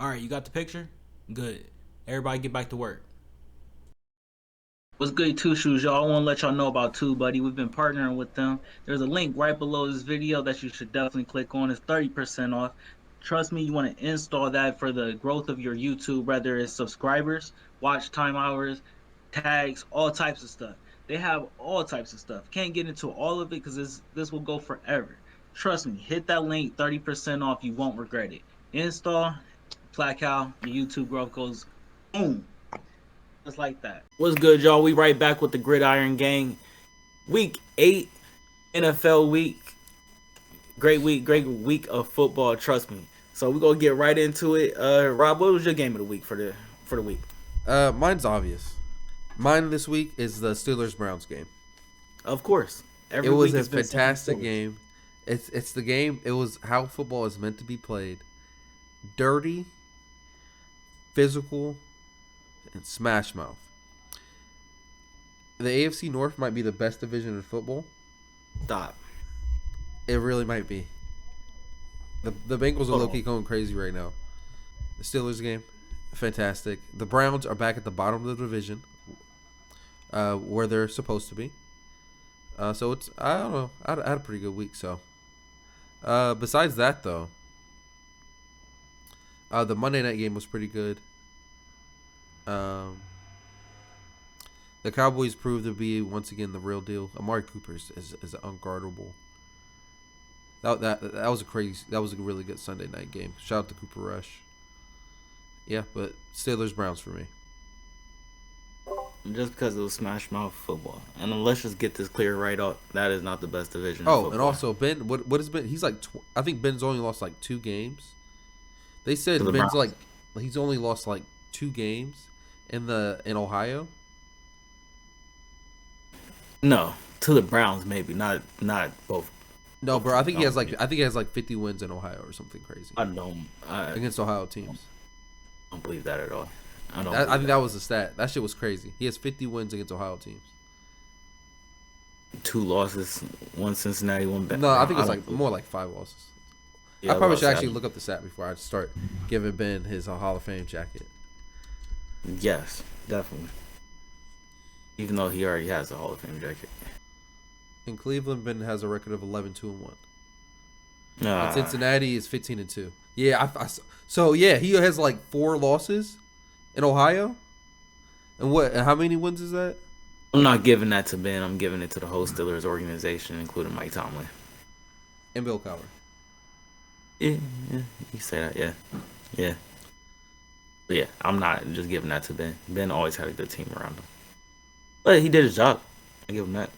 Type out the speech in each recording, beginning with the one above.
All right, you got the picture? Good. Everybody get back to work. What's good, Two Shoes, y'all? I want to let y'all know about Two Buddy. We've been partnering with them. There's a link right below this video that you should definitely click on. It's 30% off. Trust me, you want to install that for the growth of your YouTube, whether it's subscribers, watch time hours, tags, all types of stuff. They have all types of stuff. Can't get into all of it because this will go forever. Trust me, hit that link, 30% off. You won't regret it. Install, Placow, your YouTube growth goes boom, just like that. What's good, y'all? We right back with the Gridiron Gang. Week 8, NFL week. Great week of football, trust me. So we're gonna get right into it. Rob, what was your game of the week for the week? Mine's obvious. Mine this week is the Steelers Browns game. Of course. It Every was week a it's been fantastic Steelers. game. It's the game. It was how football is meant to be played. Dirty, physical, and smash mouth. The AFC North might be the best division in football. Stop. It really might be. The Bengals are Hold low on. key going crazy right now. The Steelers game, fantastic. The Browns are back at the bottom of the division, where they're supposed to be. So it's I don't know. I had a pretty good week. So besides that though, the Monday night game was pretty good. Um, the Cowboys proved to be once again the real deal. Amari Cooper is unguardable. That was a crazy. That was a really good Sunday night game. Shout out to Cooper Rush. Yeah, but Steelers Browns for me. Just because it was smash mouth football. And let's just get this clear right off. That is not the best division in Oh, football. and also Ben. What has Ben? He's like. I think Ben's only lost like 2 games. They said To the Ben's Browns. like he's only lost like 2 games in Ohio. No. To the Browns maybe. Not both. No, bro. I think he has like Um, 50 wins in Ohio or something crazy I against Ohio teams. don't believe that at all. I don't I believe think that was the stat. That shit was crazy. He has 50 wins against Ohio teams. 2 losses, one Cincinnati, one No, I think it's don't like believe- more like 5 losses. Yeah, I probably about should actually that. look up the stat before I start giving Ben his Hall of Fame jacket. Yes, definitely. Even though he already has a Hall of Fame jacket. In Cleveland, Ben has a record of 11-2-1. And Nah, Cincinnati is 15-2. Yeah, so yeah, he has like 4 losses in Ohio. And what? And how many wins is that? I'm not giving that to Ben. I'm giving it to the whole Steelers organization, including Mike Tomlin. And Bill Cowher. Yeah, yeah, you say that, yeah, yeah. But yeah, I'm not just giving that to Ben. Ben always had a good team around him, but he did his job. I give him that.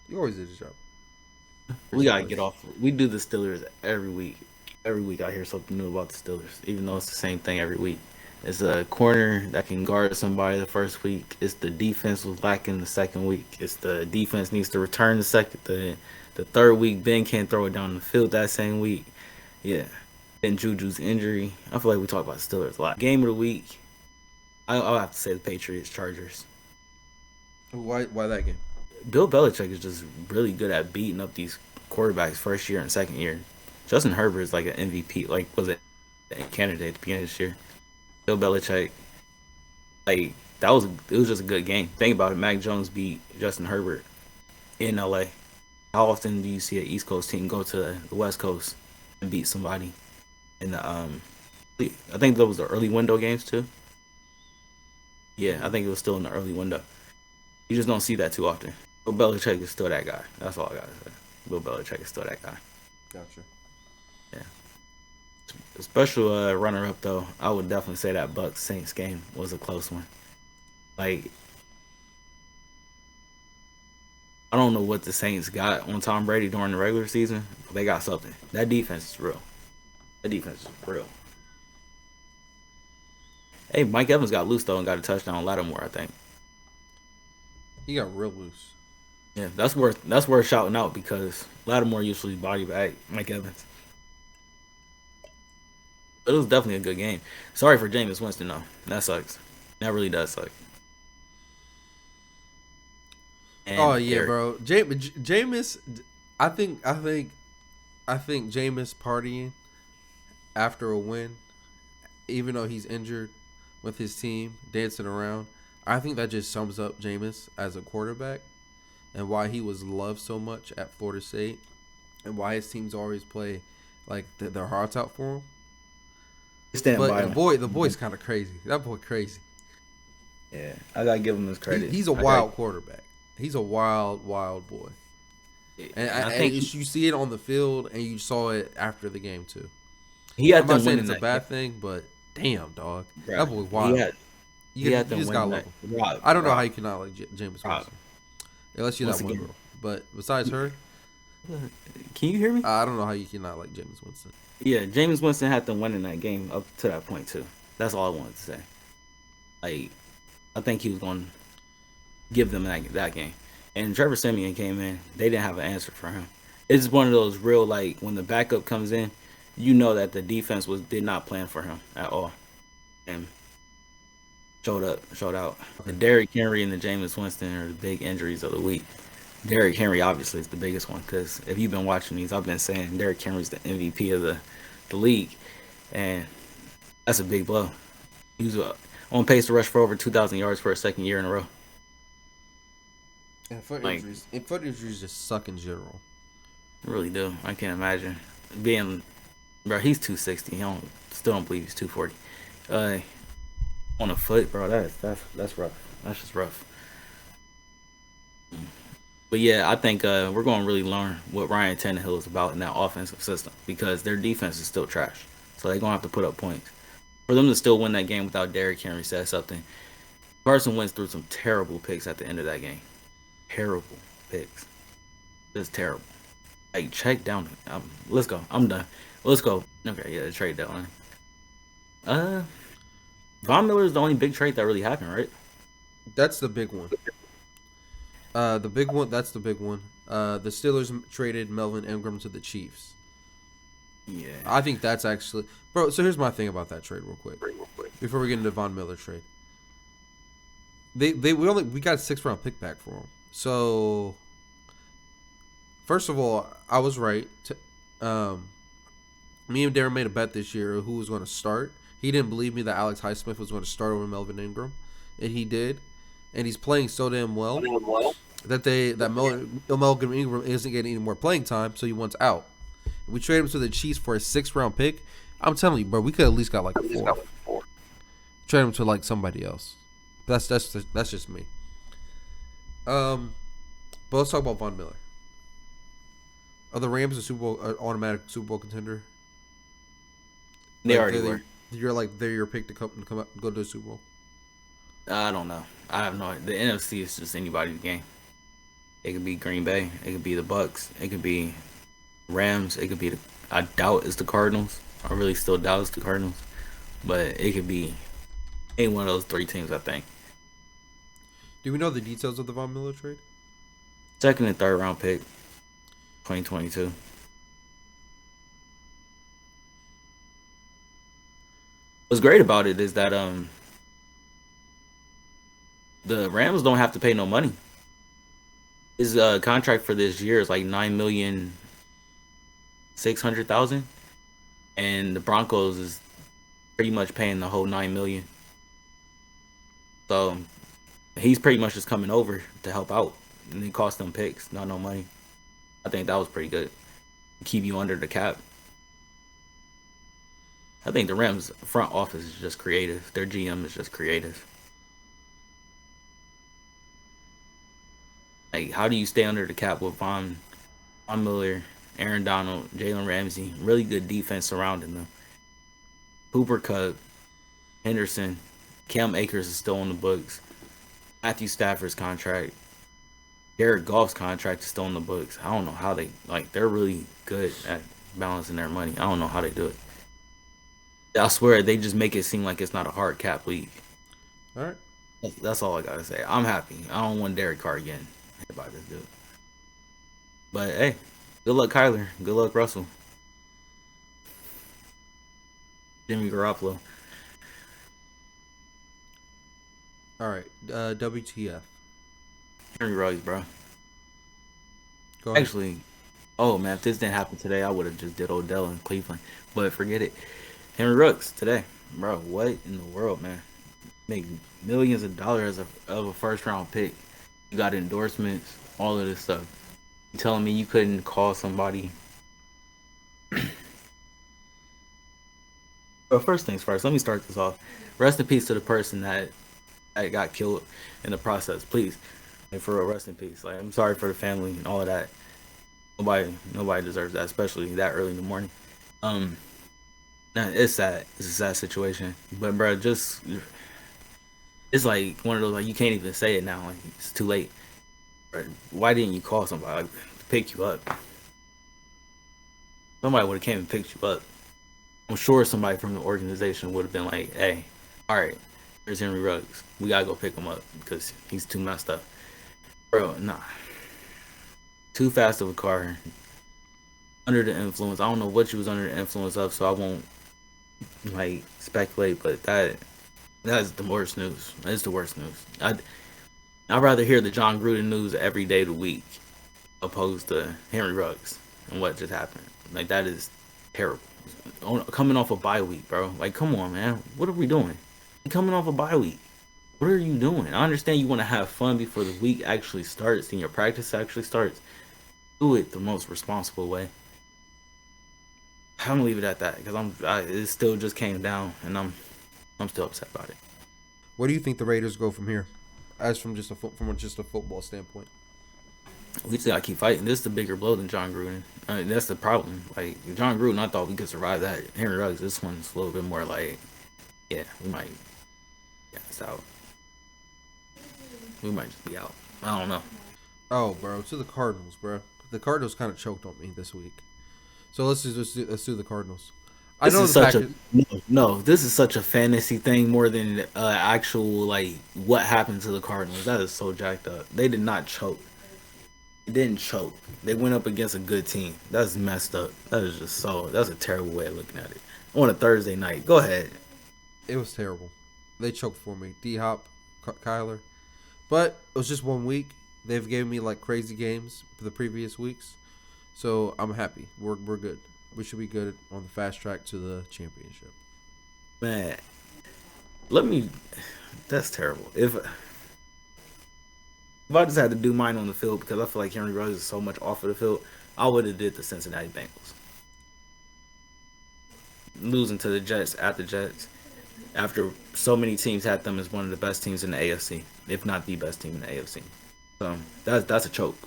He always did his job. We gotta Regardless. get off. We do the Steelers every week. Every week I hear something new about the Steelers, even though it's the same thing every week. It's a corner that can guard somebody the first week. It's the defense was lacking the second week. It's the defense needs to return the third week. Ben can't throw it down the field that same week. Yeah. And Juju's injury. I feel like we talk about the Steelers a lot. Game of the week. I'll have to say the Patriots Chargers. Why that game? Bill Belichick is just really good at beating up these quarterbacks first year and second year. Justin Herbert is like an MVP, like was it a candidate at the beginning of this year. Bill Belichick, like it was just a good game. Think about it, Mac Jones beat Justin Herbert in LA. How often do you see an East Coast team go to the West Coast and beat somebody in the I think those were the early window games too. Yeah, I think it was still in the early window. You just don't see that too often. Bill Belichick is still that guy. That's all I gotta say. Bill Belichick is still that guy. Gotcha. Yeah. A special runner up though, I would definitely say that Bucks Saints game was a close one. Like I don't know what the Saints got on Tom Brady during the regular season, but they got something. That defense is real. That defense is real. Hey, Mike Evans got loose though and got a touchdown on Lattimore, I think. He got real loose. Yeah, that's worth shouting out because Lattimore usually body bag Mike Evans. But it was definitely a good game. Sorry for Jameis Winston though. That sucks. That really does suck. Oh And yeah, Eric, bro. Jameis. I think Jameis partying after a win even though he's injured with his team dancing around. I think that just sums up Jameis as a quarterback and why he was loved so much at Florida State and why his teams always play like their hearts out for him. Stand But by him. the boy's kind of crazy. That boy crazy. Yeah, I gotta give him his credit. He's a wild quarterback. He's a wild boy. And I think you see it on the field, and you saw it after the game too. he had I'm not them saying winning it's a that bad thing, but damn, dog, game. that boy Bro, wild. he had You them just gotta winning love that. him. Rob, I don't know Rob, how you cannot like Jameis Rob. Winston, unless you're Once that one again. girl. But besides her, Can you hear me? I don't know how you cannot like Jameis Winston. Yeah, James Winston had them winning that game up to that point too. That's all I wanted to say. Like, I think he was going to give them that game. And Trevor Siemian came in. They didn't have an answer for him. It's one of those real, like, when the backup comes in, you know that the defense did not plan for him at all. And showed out. The Derrick Henry and the Jameis Winston are the big injuries of the week. Derrick Henry obviously is the biggest one because if you've been watching these, I've been saying Derrick Henry's the MVP of the league, and that's a big blow. He was on pace to rush for over 2,000 yards for a second year in a row. And foot Like- injuries, just suck in general. I really do. I can't imagine being, bro. He's 260. Still don't believe he's 240. On a foot, bro. That's rough. That's just rough. But yeah, I think we're going to really learn what Ryan Tannehill is about in that offensive system because their defense is still trash. So they're going to have to put up points. For them to still win that game without Derrick Henry says something. Carson Wentz threw some terrible picks at the end of that game. Terrible picks. Just terrible. Like, check down. Let's go. I'm done. Let's go. Okay, yeah, trade deadline. Von Miller is the only big trade that really happened, right? That's the big one. The big one. That's the big one. The Steelers traded Melvin Ingram to the Chiefs. Yeah. I think that's actually, bro. So here's my thing about that trade, real quick, before we get into Von Miller trade. We got a 6th round pick back for him. So first of all, I was right. Me and Darren made a bet this year who was going to start. He didn't believe me that Alex Highsmith was going to start over Melvin Ingram, and he did. And he's playing so damn well that Melvin Ingram isn't getting any more playing time, so he wants out. We traded him to the Chiefs for a 6th round pick. I'm telling you, bro, we could at least got like a 4. Trade him to like somebody else. That's just me. But let's talk about Von Miller. Are the Rams a Super Bowl automatic Super Bowl contender? They already were. They're your pick to come up go to the Super Bowl. I don't know. I have no idea. The NFC is just anybody's game. It could be Green Bay. It could be the Bucks. It could be Rams. It could be I doubt it's the Cardinals. I really still doubt it's the Cardinals. But it could be any one of those 3 teams, I think. Do we know the details of the Von Miller trade? 2nd and 3rd round pick, 2022. What's great about it is that the Rams don't have to pay no money. His contract for this year is like $9,600,000, and the Broncos is pretty much paying the whole $9 million. So he's pretty much just coming over to help out, and it cost them picks, not no money. I think that was pretty good. Keep you under the cap. I think the Rams front office is just creative. Their GM is just creative. Like, how do you stay under the cap with Von Miller, Aaron Donald, Jalen Ramsey, really good defense surrounding them? Cooper Kupp, Henderson, Cam Akers is still on the books. Matthew Stafford's contract, Jared Goff's contract is still on the books. I don't know how they're really good at balancing their money. I don't know how they do it. I swear they just make it seem like it's not a hard cap league. All right. That's all I gotta say. I'm happy. I don't want Derek Carr again. About this dude. But hey, good luck, Kyler. Good luck, Russell. Jimmy Garoppolo. All right. WTF? Henry Ruggs, bro. Go ahead. Actually, oh man, if this didn't happen today, I would have just did Odell in Cleveland. But forget it. Henry Ruggs today. bro, what in the world, man? Make millions of dollars of a first round pick. You got endorsements, all of this stuff. You telling me you couldn't call somebody? Well, first things first. Let me start this off. Rest in peace to the person that got killed in the process. Please, like for real, rest in peace. Like I'm sorry for the family and all of that. Nobody deserves that, especially that early in the morning. Um, nah, it's sad. It's a sad situation. But bro, just it's like one of those like you can't even say it now. Like it's too late. Bro, why didn't you call somebody to pick you up? Somebody would have came and picked you up. I'm sure somebody from the organization would have been like, "Hey, all right, there's Henry Ruggs. We gotta go pick him up because he's too messed up." Bro, nah, too fast of a car. Under the influence. I don't know what you was under the influence of, so I won't like speculate. But that's the worst news. That's the worst news. I'd rather hear the John Gruden news every day of the week opposed to Henry Ruggs and what just happened. Like that is terrible. Coming off a bye week, bro. Like, come on, man. What are we doing? Coming off a bye week. What are you doing? I understand you want to have fun before the week actually starts and your practice actually starts. Do it the most responsible way. I'm gonna leave it at that because it still just came down and I'm still upset about it. Where do you think the Raiders go from here, as from just a football standpoint? We just gotta keep fighting. This is the bigger blow than John Gruden. That's the problem. Like John Gruden, I thought we could survive that. Henry Ruggs, this one's a little bit more like, yeah, we might, yeah, it's out. We might just be out. I don't know. Oh, bro, to the Cardinals, bro. The Cardinals kind of choked on me this week. So let's do the Cardinals. I This know is the such Packers. no. This is such a fantasy thing more than actual like what happened to the Cardinals. That is so jacked up. They did not choke. They didn't choke. They went up against a good team. That's messed up. That is just so. That's a terrible way of looking at it. On a Thursday night. Go ahead. It was terrible. They choked for me. D Hop, Kyler. But it was just 1 week. They've given me like crazy games for the previous weeks. So I'm happy. We're good. We should be good on the fast track to the championship. Man, let me. That's terrible. If I just had to do mine on the field because I feel like Henry Ruggs is so much off of the field, I would have did the Cincinnati Bengals. Losing to the Jets at the Jets after so many teams had them as one of the best teams in the AFC, if not the best team in the AFC. So that's a choke.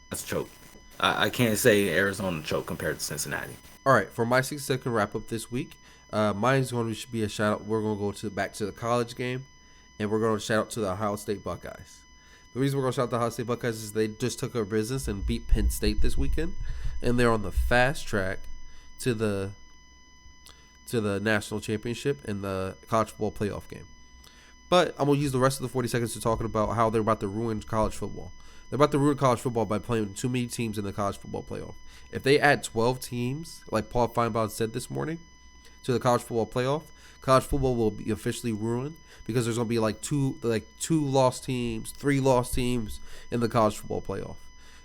That's a choke. I can't say Arizona choke compared to Cincinnati. All right, for my 6-second wrap up this week, mine's going to be a shout out. We're going to go back to the college game, and we're going to shout out to the Ohio State Buckeyes. The reason we're going to shout out the Ohio State Buckeyes is they just took our business and beat Penn State this weekend, and they're on the fast track to the national championship and the college football playoff game. But I'm going to use the rest of the 40 seconds to talk about how they're about to ruin college football. They're about to ruin college football by playing too many teams in the college football playoff. If they add 12 teams, like Paul Feinbaum said this morning, to the college football playoff, college football will be officially ruined because there's going to be like two lost teams, 3 lost teams in the college football playoff.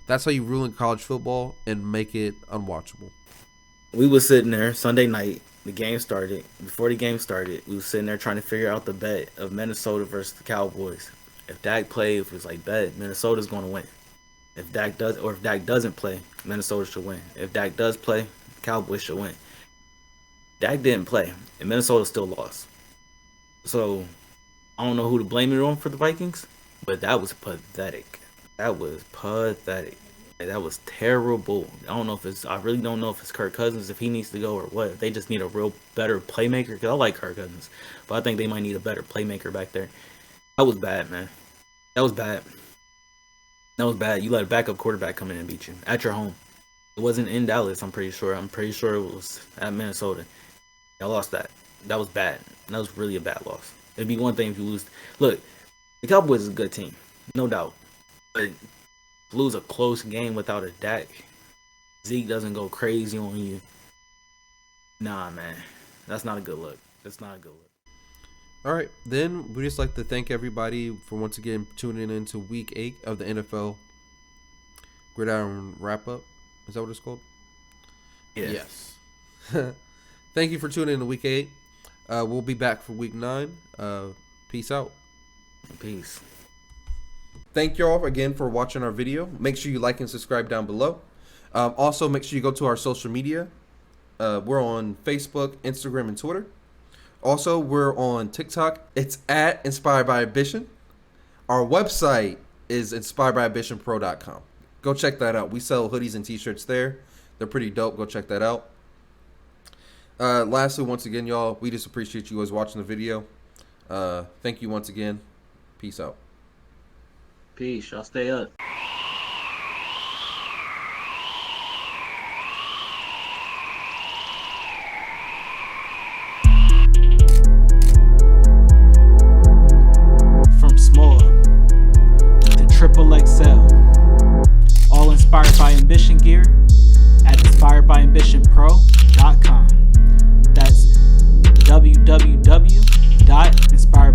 That's how you ruin college football and make it unwatchable. We was sitting there Sunday night. The game started. Before the game started, we was sitting there trying to figure out the bet of Minnesota versus the Cowboys. If Dak played, it was like bet Minnesota's going to win. If Dak doesn't play, Minnesota should win. If Dak does play, the Cowboys should win. Dak didn't play, and Minnesota still lost. So I don't know who to blame it on for the Vikings, but that was pathetic. That was pathetic. That was terrible. I really don't know if it's Kirk Cousins, if he needs to go or what. If they just need a real better playmaker, because I like Kirk Cousins, but I think they might need a better playmaker back there. That was bad, man. That was bad. That was bad. You let a backup quarterback come in and beat you at your home. It wasn't in Dallas, I'm pretty sure. I'm pretty sure it was at Minnesota. I lost that. That was bad. That was really a bad loss. It'd be one thing if you lose. Look, the Cowboys is a good team, no doubt. But lose a close game without a Dak, Zeke doesn't go crazy on you. Nah, man. That's not a good look. That's not a good look. All right, then we just like to thank everybody for once again tuning in to Week 8 of the NFL Gridiron Wrap-Up. Is that what it's called? Yeah. Yes. Thank you for tuning in to Week 8. We'll be back for week 9. Peace out. Peace. Thank you all again for watching our video. Make sure you like and subscribe down below. Also, make sure you go to our social media. We're on Facebook, Instagram, and Twitter. Also, we're on TikTok. It's at Inspired by Ambition. Our website is inspiredbyambitionpro.com. Go check that out. We sell hoodies and t-shirts there. They're pretty dope. Go check that out. Lastly, once again, y'all, we just appreciate you guys watching the video. Thank you once again. Peace out. Peace. Y'all stay up. From small to triple XL. All inspired by ambition gear at inspiredbyambitionpro.com. That's www.inspiredbyambitionpro.com.